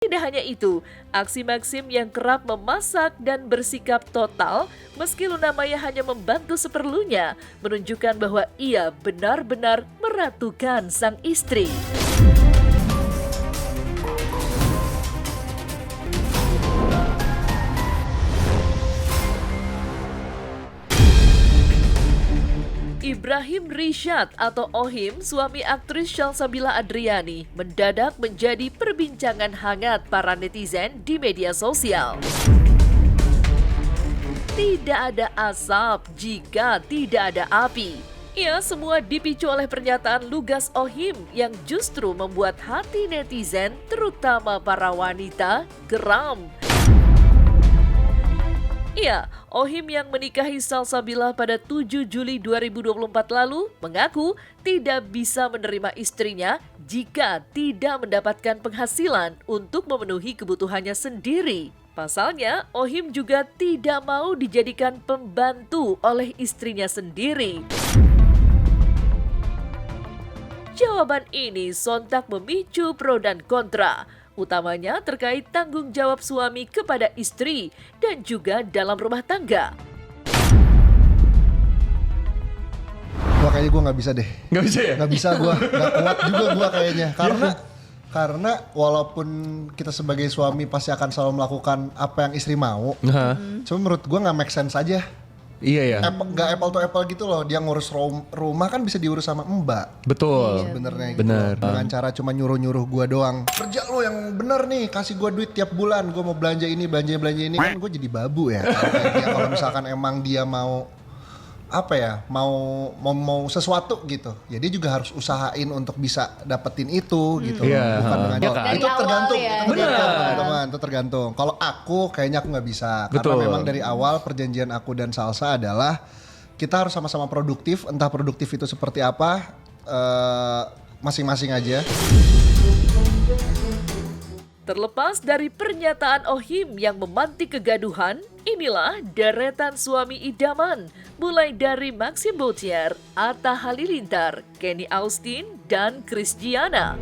Tidak hanya itu, aksi Maxim yang kerap memasak dan bersikap total meski Luna Maya hanya membantu seperlunya menunjukkan bahwa ia benar-benar meratukan sang istri. Ibrahim Rishad atau Ohim, suami aktris Shalsabila Adriani, mendadak menjadi perbincangan hangat para netizen di media sosial. Tidak ada asap jika tidak ada api. Ya, semua dipicu oleh pernyataan lugas Ohim yang justru membuat hati netizen, terutama para wanita, geram. Ya, Ohim yang menikahi Shalsabila pada 7 Juli 2024 lalu mengaku tidak bisa menerima istrinya jika tidak mendapatkan penghasilan untuk memenuhi kebutuhannya sendiri. Pasalnya, Ohim juga tidak mau dijadikan pembantu oleh istrinya sendiri. Jawaban ini sontak memicu pro dan kontra, utamanya terkait tanggung jawab suami kepada istri dan juga dalam rumah tangga. Wah, kayaknya gue nggak bisa deh. Nggak bisa ya? Nggak bisa gue, nggak kuat juga gue kayaknya. Karena walaupun kita sebagai suami pasti akan selalu melakukan apa yang istri mau, cuma menurut gue nggak make sense aja. Iya ya. Nggak apple to apple gitu loh. Dia ngurus rumah kan bisa diurus sama mbak. Betul. Sebenarnya gitu. Bener. Dengan cara cuma nyuruh gua doang. Kerja lo yang bener nih, kasih gua duit tiap bulan. Gua mau belanja ini kan gua jadi babu ya. Kalau misalkan emang dia mau apa ya, mau sesuatu gitu. Ya dia juga harus usahain untuk bisa dapetin itu gitu. Iya. Bukan dengan Ya kan? itu tergantung, Dari awal ya. itu tergantung, Bener. teman-teman, itu tergantung. Kalau aku kayaknya aku nggak bisa. Karena Betul. memang dari awal perjanjian aku dan Salsa adalah kita harus sama-sama produktif, entah produktif itu seperti apa, masing-masing aja. Terlepas dari pernyataan Ohim yang memantik kegaduhan, inilah deretan suami idaman, mulai dari Maxim Bautier, Atta Halilintar, Kenny Austin, dan Kris Giana.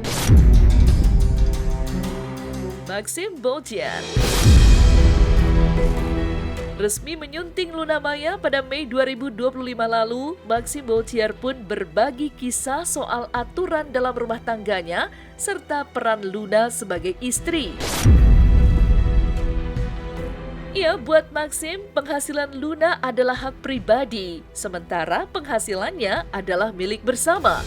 Maxim Bautier resmi menyunting Luna Maya pada Mei 2025 lalu. Maxim Bautier pun berbagi kisah soal aturan dalam rumah tangganya serta peran Luna sebagai istri. Ya, buat Maxim, penghasilan Luna adalah hak pribadi, sementara penghasilannya adalah milik bersama.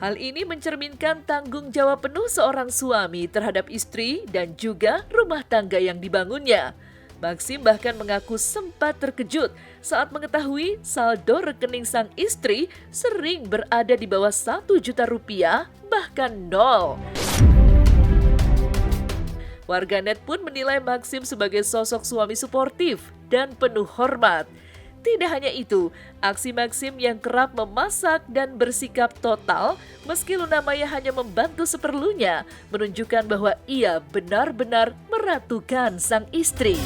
Hal ini mencerminkan tanggung jawab penuh seorang suami terhadap istri dan juga rumah tangga yang dibangunnya. Maxim bahkan mengaku sempat terkejut saat mengetahui saldo rekening sang istri sering berada di bawah 1 juta rupiah, bahkan nol. Warganet pun menilai Maxim sebagai sosok suami suportif dan penuh hormat. Tidak hanya itu, aksi Maxim yang kerap memasak dan bersikap total meski Luna Maya hanya membantu seperlunya menunjukkan bahwa ia benar-benar meratukan sang istri.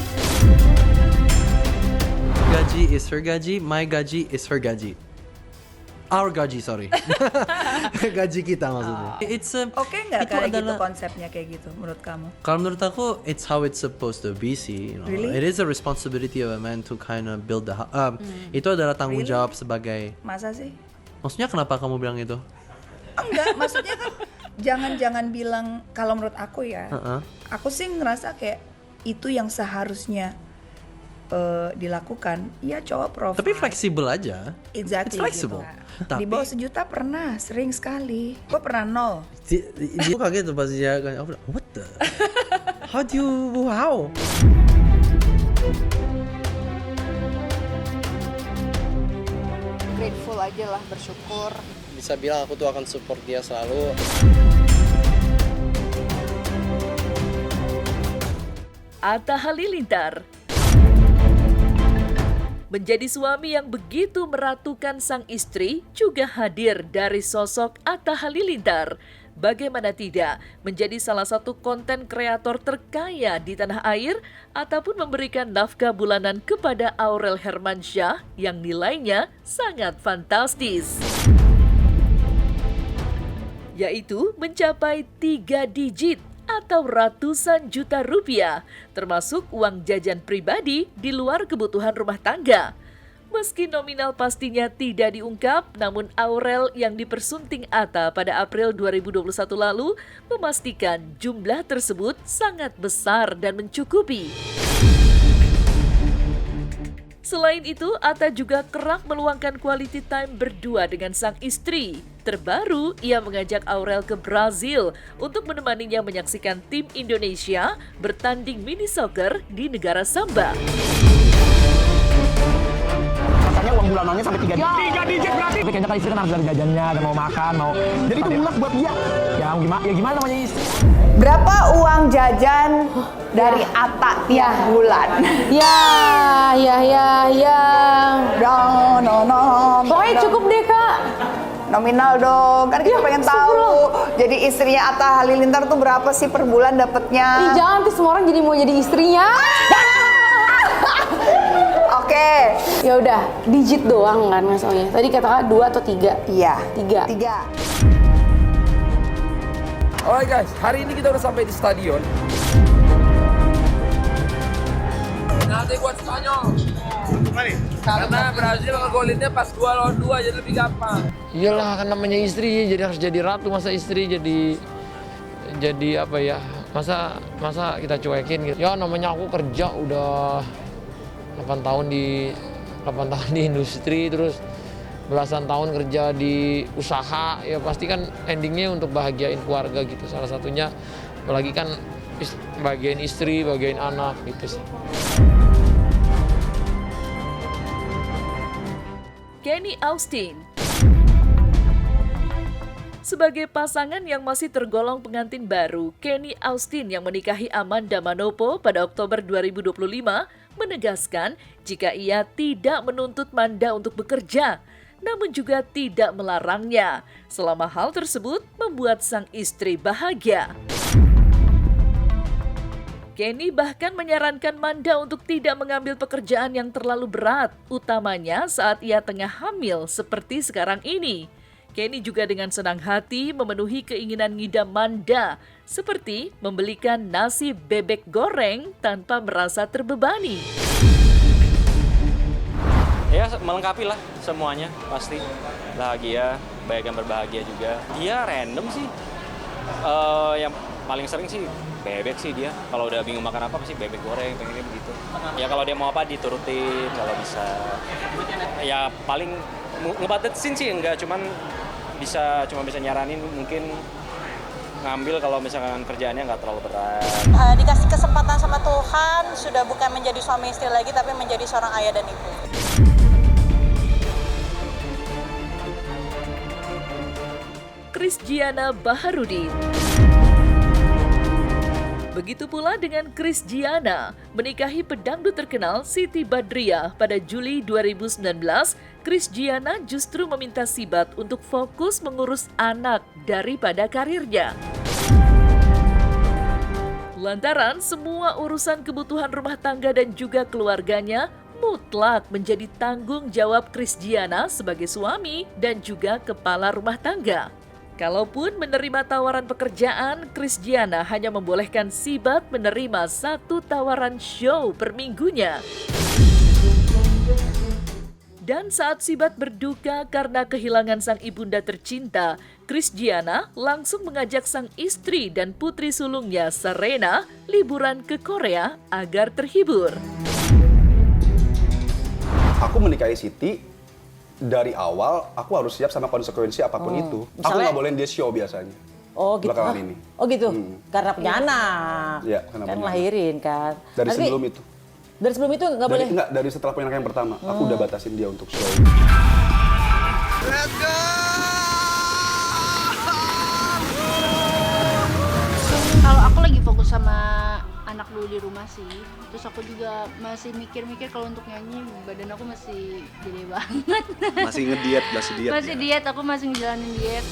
Gaji is her gaji, my gaji is her gaji. Our gaji, sorry. Gaji kita maksudnya. It's Oke nggak itu kayak gitu adalah- konsepnya kayak gitu menurut kamu? Kalau menurut aku, it's how it's supposed to be sih. You know? Really? It is a responsibility of a man to kind of build the Itu adalah tanggung Really? jawab sebagai. Masa sih? Maksudnya kenapa kamu bilang itu? Enggak, maksudnya kan jangan bilang kalau menurut aku ya. Heeh. Aku sih ngerasa kayak itu yang seharusnya dilakukan. Ya cowok provide. Tapi fleksibel aja. Exactly. It's flexible. Gitu. Tapi- Di bawah 1 juta pernah, sering sekali. Gue pernah 0. Dia kaget tuh pas dia kan. Aku bilang, what the? How do you? Wow. Grateful aja lah, bersyukur. Bisa bilang aku tuh akan support dia selalu. Atta Halilintar menjadi suami yang begitu meratukan sang istri juga hadir dari sosok Atta Halilintar. Bagaimana tidak menjadi salah satu konten kreator terkaya di tanah air ataupun memberikan nafkah bulanan kepada Aurel Hermansyah yang nilainya sangat fantastis. yaitu mencapai 3 digit atau ratusan juta rupiah, termasuk uang jajan pribadi di luar kebutuhan rumah tangga. Meski nominal pastinya tidak diungkap, namun Aurel yang dipersunting Atta pada April 2021 lalu memastikan jumlah tersebut sangat besar dan mencukupi. Selain itu, Atta juga kerap meluangkan quality time berdua dengan sang istri. Terbaru, ia mengajak Aurel ke Brazil untuk menemaninya menyaksikan tim Indonesia bertanding mini soccer di negara Samba. Katanya uang bulanannya sampai 3 digit. 3 digit berarti. Tapi kayaknya kan istri kan harus dari jajannya, ada mau makan, mau. Jadi itu bulat buat dia. Ya gimana namanya istri? Berapa uang jajan dari Atta tiap bulan? Pokoknya cukup deh, Kak. Nominal dong, kan kita pengen tahu. Jadi istrinya Atta Halilintar tuh berapa sih per bulan dapetnya? Ih, jangan tuh semua orang jadi mau jadi istrinya. Oke. Ya udah, digit doang kan masalahnya. Tadi kata Kak 2 atau 3? Iya. 3. Alright guys, hari ini kita udah sampai di stadion. Nanti buat Spanyol. Karena Brazil ngegolinnya pas 2 lawan 2 jadi lebih gampang. Iyalah, kan namanya istri, jadi harus jadi ratu. Masa istri jadi apa ya? Masa kita cuekin gitu. Ya namanya aku kerja udah 8 tahun di industri, terus belasan tahun kerja di usaha, ya pasti kan endingnya untuk bahagiain keluarga gitu. Salah satunya apalagi kan bagian istri, bagian anak gitu sih. Kenny Austin. Sebagai pasangan yang masih tergolong pengantin baru, Kenny Austin yang menikahi Amanda Manopo pada Oktober 2025 menegaskan jika ia tidak menuntut Manda untuk bekerja, namun juga tidak melarangnya, selama hal tersebut membuat sang istri bahagia. Kenny bahkan menyarankan Manda untuk tidak mengambil pekerjaan yang terlalu berat, utamanya saat ia tengah hamil seperti sekarang ini. Kenny juga dengan senang hati memenuhi keinginan ngidam Manda, seperti membelikan nasi bebek goreng tanpa merasa terbebani. Ya melengkapi lah semuanya, pasti bahagia, banyak yang berbahagia juga. Dia random sih, yang paling sering sih bebek sih dia. Kalau udah bingung makan apa pasti bebek goreng, pengennya begitu. Ya kalau dia mau apa diturutin kalau bisa. Ya paling ngebatasin sih enggak, cuma bisa nyaranin mungkin ngambil kalau misalkan kerjaannya nggak terlalu berat. Dikasih kesempatan sama Tuhan, sudah bukan menjadi suami istri lagi tapi menjadi seorang ayah dan ibu. Christiana Baharudin. Begitu pula dengan Christiana, menikahi pedangdut terkenal Siti Badriah pada Juli 2019, Christiana justru meminta Sibat untuk fokus mengurus anak daripada karirnya. Lantaran semua urusan kebutuhan rumah tangga dan juga keluarganya mutlak menjadi tanggung jawab Christiana sebagai suami dan juga kepala rumah tangga. Kalaupun menerima tawaran pekerjaan, Christiana hanya membolehkan Sibat menerima 1 tawaran show per minggunya. Dan saat Sibat berduka karena kehilangan sang ibunda tercinta, Christiana langsung mengajak sang istri dan putri sulungnya Serena liburan ke Korea agar terhibur. Aku menikahi Siti. Dari awal aku harus siap sama konsekuensi apapun itu. Misalnya, aku nggak boleh dia show biasanya. Oh gitu. Belakangan ini. Oh gitu. Karena punya anak. Iya, karena kan punya lahirin kan. Dari Tapi, sebelum itu. Dari sebelum itu nggak boleh. Enggak, dari setelah punya anak yang pertama. Aku udah batasin dia untuk show. Let's go! Kalau aku lagi fokus sama anak dulu di rumah sih. Terus aku juga masih mikir-mikir kalau untuk nyanyi badan aku masih gede banget. Masih ngediet, Masih diet, aku masih ngejalanin diet.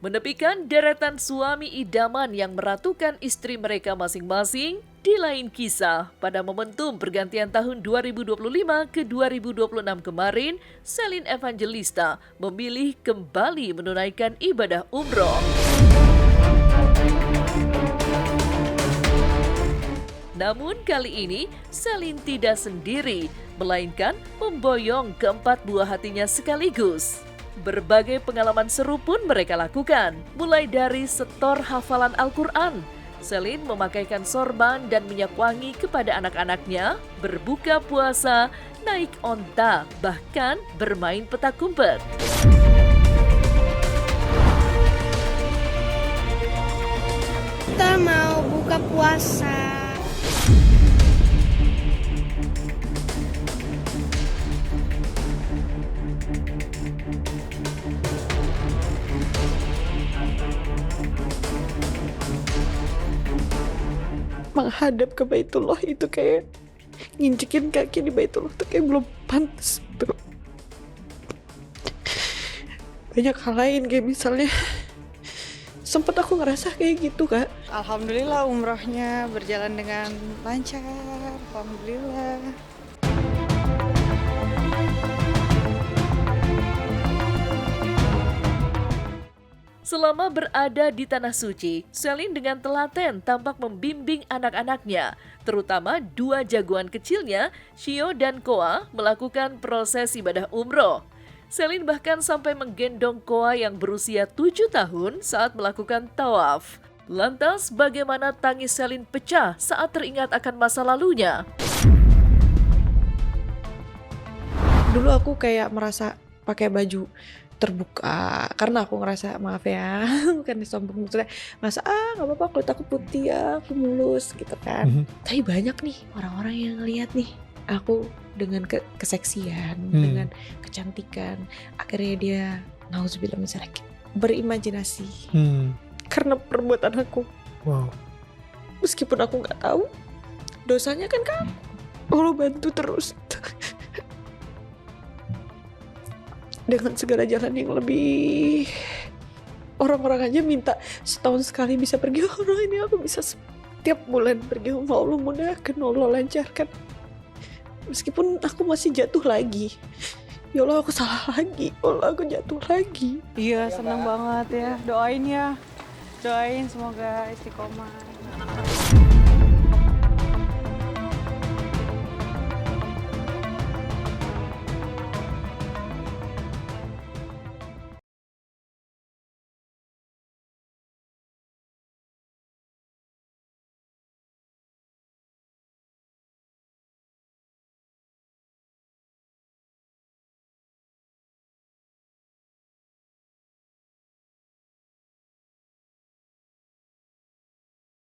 Menepikan deretan suami idaman yang meratukan istri mereka masing-masing, Di lain kisah, pada momentum pergantian tahun 2025 ke 2026 kemarin, Celine Evangelista memilih kembali menunaikan ibadah umroh. Namun kali ini, Celine tidak sendiri, melainkan memboyong keempat buah hatinya sekaligus. Berbagai pengalaman seru pun mereka lakukan, mulai dari setor hafalan Al-Quran, Celine memakaikan sorban dan minyak wangi kepada anak-anaknya, berbuka puasa, naik onta, bahkan bermain petak umpet. Kita mau buka puasa. Menghadap ke Baitullah itu kayak nginjekin kaki di Baitullah tuh kayak belum pantas, bro. Banyak hal lain kayak misalnya sempet aku ngerasa kayak gitu, Kak. Alhamdulillah umrohnya berjalan dengan lancar. Alhamdulillah. Selama berada di Tanah Suci, Celine dengan telaten tampak membimbing anak-anaknya, terutama dua jagoan kecilnya, Shio dan Koa, melakukan proses ibadah umroh. Celine bahkan sampai menggendong Koa yang berusia 7 tahun saat melakukan tawaf. Lantas, bagaimana tangis Celine pecah saat teringat akan masa lalunya? Dulu aku kayak merasa pakai baju terbuka karena aku ngerasa, maaf ya, bukan sombong, maksudnya ngerasa nggak apa-apa kulit aku putih ya, aku mulus gitu kan. Tapi banyak nih orang-orang yang ngeliat nih aku dengan keseksian, dengan kecantikan, akhirnya dia nauzubillah min dzalik, berimajinasi karena perbuatan aku. Wow. Meskipun aku nggak tahu dosanya kan kamu, Allah bantu terus dengan segala jalan yang lebih. Orang-orang aja minta setahun sekali bisa pergi, orang ini aku bisa setiap bulan pergi. Allah mudahkan, Allah lancarkan. Meskipun aku masih jatuh lagi, ya Allah aku salah lagi, ya Allah aku jatuh lagi. Iya, senang banget ya. Doain ya, doain semoga istiqomah.